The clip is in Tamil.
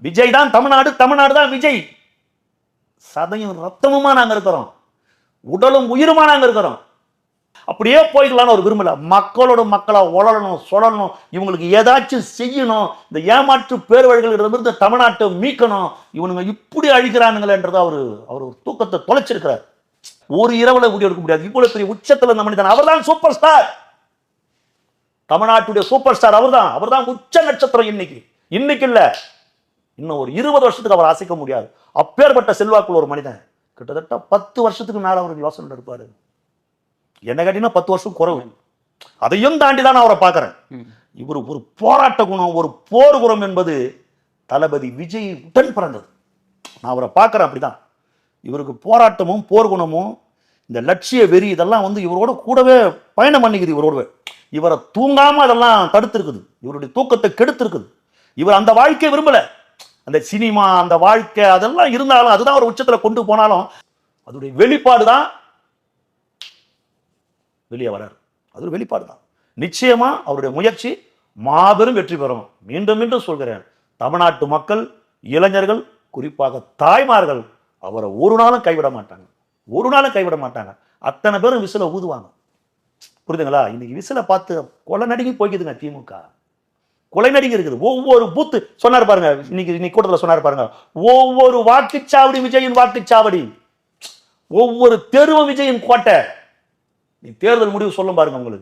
விஜய் தான் தமிழ்நாடு, தமிழ்நாடு தான் விஜய். சதையும் ரத்தமுமா நாங்க இருக்கிறோம், உடலும் உயிருமா நாங்க இருக்கிறோம். அப்படியே போய்க்கலான்னு ஒரு விரும்பல. மக்களோட மக்களா உளரணும், சொல்லணும், இவங்களுக்கு ஏதாச்சும் செய்யணும், இந்த ஏமாற்று பேர்வழிகளிடமிருந்து தமிழ்நாட்டை மீட்கணும். இவனுங்க இப்படி அழிக்கிறானுங்களேன்றத அவர் ஒரு தூக்கத்தை தொலைச்சிருக்கிறார். ஒரு இரவுல கூடி எடுக்க முடியாது. இவ்வளவு பெரிய உச்சத்துல இந்த மனிதன். அவர்தான் சூப்பர் ஸ்டார், தமிழ்நாட்டுடைய சூப்பர் ஸ்டார். அவர்தான் உச்ச நட்சத்திரம். இன்னைக்கு இல்ல, இன்னும் ஒரு 20 வருஷத்துக்கு அவர் அசைக்க முடியாது. அப்பேற்பட்ட செல்வாக்குள்ள ஒரு மனிதன். கிட்டத்தட்ட 10 வருஷத்துக்கு மேல அவர் யோசனை இருப்பாரு. என்ன கேட்டீங்கன்னா 10 வருஷம் குறைவு. அதையும் தாண்டி தான் நான் அவரை பார்க்கிறேன். இவர் ஒரு போராட்ட குணம், ஒரு போர் குணம் என்பது தளபதி விஜய் உடன் பிறந்தது. நான் அவரை பார்க்கிறேன் அப்படிதான். இவருக்கு போராட்டமும் போர் குணமும் இந்த லட்சிய வெறி இதெல்லாம் இவரோட கூடவே பயணம் பண்ணிக்குது. இவரை தூங்காம அதெல்லாம் தடுத்திருக்குது. இவருடைய தூக்கத்தை கெடுத்திருக்குது. இவர் அந்த வாழ்க்கையை விரும்பல. அந்த சினிமா, அந்த வாழ்க்கை அதெல்லாம் இருந்தாலும், அதுதான் ஒரு உச்சத்துல கொண்டு போனாலும், அதோடைய வெளிப்பாடு தான் வெளியே வராரு. அது ஒரு வெளிப்பாடு தான். நிச்சயமா அவருடைய முயற்சி மாபெரும் வெற்றி பெறும். மீண்டும் மீண்டும் சொல்கிறேன், தமிழ்நாட்டு மக்கள், இளைஞர்கள், குறிப்பாக தாய்மார்கள் அவரை ஒரு நாளும் கைவிட மாட்டாங்க. அத்தனை பேரும் விசில ஊதுவாங்க. புரியுதுங்களா? இன்னைக்கு விசில பார்த்து கொலை நடுங்கி போய்க்குதுங்க திமுக. கொலை நடுங்கி இருக்குது. ஒவ்வொரு பூத்து சொன்னார் பாருங்க, இன்னைக்கு கூட்டத்தில் சொன்னார் பாருங்க, ஒவ்வொரு வாக்குச்சாவடி விஜயின் வாக்குச்சாவடி, ஒவ்வொரு தெருவும் விஜயின் கோட்டை. நீ தேர்தல் முடிவு சொல்லும் பாருங்க உங்களுக்கு.